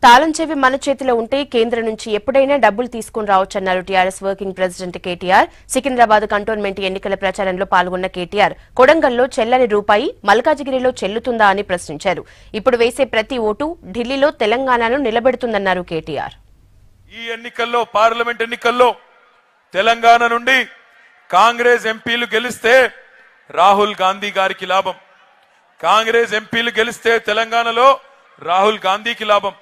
తాళం చెవి మన చేతిలో ఉంటే కేంద్రం నుంచి ఎప్పుడైనా డబ్బులు తీసుకుని రావచ్చన్నారు TRS working president KTR. Secunderabad cantonment ఎన్నికల ప్రచారంలో పాల్గొన్న కేటీఆర్ కొడంగల్లో చెల్లని రూపాయి మల్కాజిగిరిలో చెల్లుతుందా అని ప్రశ్నించారు. ఇప్పుడు వేసే ప్రతి ఓటు ఢిల్లీలో తెలంగాణను నిలబెడుతుందన్నారు కేటీఆర్. ఈ ఎన్నికల్లో పార్లమెంట్ ఎన్నికల్లో తెలంగాణ నుండి కాంగ్రెస్ ఎంపీలు గెలిస్తే రాహుల్ గాంధీ గారికి లాభం. కాంగ్రెస్ ఎంపీలు గెలిస్తే తెలంగాణలో రాహుల్ గాంధీకి లాభం.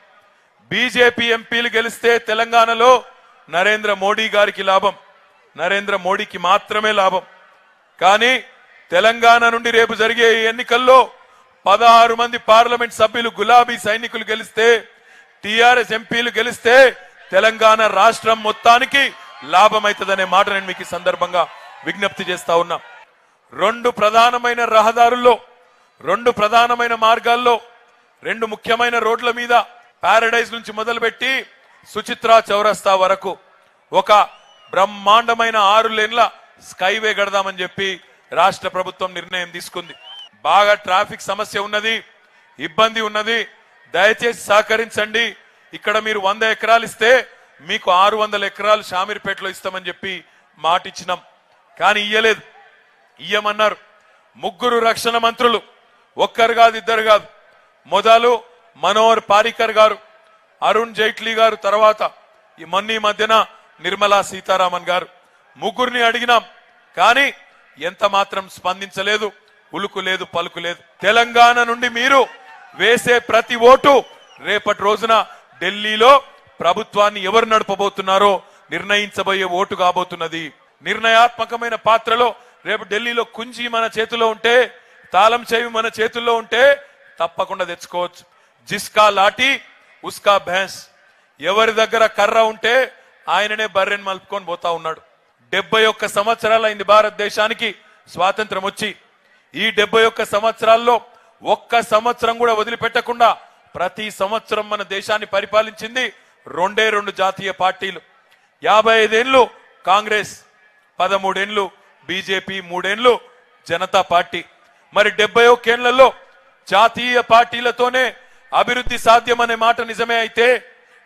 బీజేపీ ఎంపీలు గెలిస్తే తెలంగాణలో నరేంద్ర మోడీ గారికి లాభం. నరేంద్ర మోడీకి మాత్రమే లాభం. కానీ తెలంగాణ నుండి రేపు జరిగే ఈ ఎన్నికల్లో 16 మంది పార్లమెంట్ సభ్యులు గులాబీ సైనికులు గెలిస్తే, టీఆర్ఎస్ ఎంపీలు గెలిస్తే తెలంగాణ రాష్ట్రం మొత్తానికి లాభమైతదనే మాట నేను మీకు ఈ సందర్భంగా విజ్ఞప్తి చేస్తా ఉన్నా. 2 ప్రధానమైన రహదారుల్లో, 2 ప్రధానమైన మార్గాల్లో, 2 ముఖ్యమైన రోడ్ల మీద పారడైజ్ నుంచి మొదలుపెట్టి సుచిత్రా చౌరస్తా వరకు ఒక బ్రహ్మాండమైన 6 లేన్ల స్కైవే కడదామని చెప్పి రాష్ట్ర ప్రభుత్వం నిర్ణయం తీసుకుంది. బాగా ట్రాఫిక్ సమస్య ఉన్నది, ఇబ్బంది ఉన్నది. దయచేసి సహకరించండి. ఇక్కడ మీరు 100 ఎకరాలు ఇస్తే మీకు 600 ఎకరాలు షామీర్పేటలో ఇస్తామని చెప్పి మాట ఇచ్చినాం. కానీ ఇయ్యలేదు. ఇయ్యమన్నారు. 3 రక్షణ మంత్రులు, ఒక్కరు కాదు, ఇద్దరు కాదు, మొదలు మనోహర్ పారికర్ గారు, అరుణ్ జైట్లీ గారు, తర్వాత ఈ మధ్యన నిర్మలా సీతారామన్ గారు, 3 అడిగినాం. కానీ ఎంత మాత్రం స్పందించలేదు. ఉలుకు లేదు, పలుకు లేదు. తెలంగాణ నుండి మీరు వేసే ప్రతి ఓటు రేపటి రోజున ఢిల్లీలో ప్రభుత్వాన్ని ఎవరు నడపబోతున్నారో నిర్ణయించబోయే ఓటు కాబోతున్నది. నిర్ణయాత్మకమైన పాత్రలో రేపు ఢిల్లీలో కుంజి మన చేతిలో ఉంటే, తాళం చెవి మన చేతుల్లో ఉంటే తప్పకుండా తెచ్చుకోవచ్చు. జిస్కా లాఠీ ఉస్కా భేన్స్. ఎవరి దగ్గర కర్ర ఉంటే ఆయననే బర్రెని మలుపుకొని పోతా ఉన్నాడు. 71 సంవత్సరాలైంది భారతదేశానికి స్వాతంత్రం వచ్చి. ఈ 71 సంవత్సరాల్లో ఒక్క సంవత్సరం కూడా వదిలిపెట్టకుండా ప్రతి సంవత్సరం మన దేశాన్ని పరిపాలించింది 2 జాతీయ పార్టీలు. 55 ఏళ్లు కాంగ్రెస్, 13 ఏళ్లు బీజేపీ, 3 ఏళ్లు జనతా పార్టీ. మరి 71 ఏళ్లలో జాతీయ పార్టీలతోనే అభివృద్ధి సాధ్యమనే మాట నిజమే అయితే,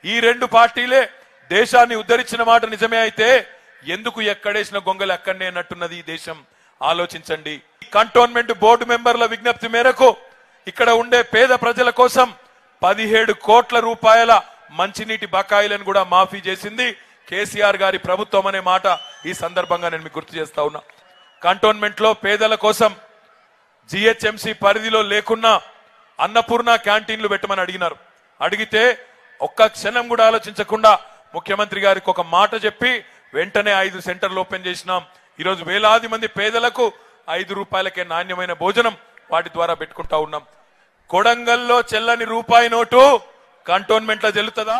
ఈ 2 పార్టీలే దేశాన్ని ఉద్ధరించిన మాట నిజమే అయితే, ఎందుకు ఎక్కడేసిన గొంగలు అక్కడనే అన్నట్టున్నది ఈ దేశం? ఆలోచించండి. కంటోన్మెంట్ బోర్డు మెంబర్ల విజ్ఞప్తి మేరకు ఇక్కడ ఉండే పేద ప్రజల కోసం 17 కోట్ల రూపాయల మంచినీటి బకాయిలను కూడా మాఫీ చేసింది కేసీఆర్ గారి ప్రభుత్వం అనే మాట ఈ సందర్భంగా నేను మీకు గుర్తు చేస్తా ఉన్నా. కంటోన్మెంట్ లో పేదల కోసం జిహెచ్ఎంసీ పరిధిలో లేకున్నా అన్నపూర్ణ క్యాంటీన్లు పెట్టమని అడిగినారు. అడిగితే ఒక్క క్షణం కూడా ఆలోచించకుండా ముఖ్యమంత్రి గారికి ఒక మాట చెప్పి వెంటనే 5 సెంటర్లు ఓపెన్ చేసినాం. ఈరోజు వేలాది మంది పేదలకు 5 రూపాయలకే నాణ్యమైన భోజనం వాటి ద్వారా పెట్టుకుంటా ఉన్నాం. కొడంగల్లో చెల్లని రూపాయి నోటు కంటోన్మెంట్ లో చెల్లుతుందా?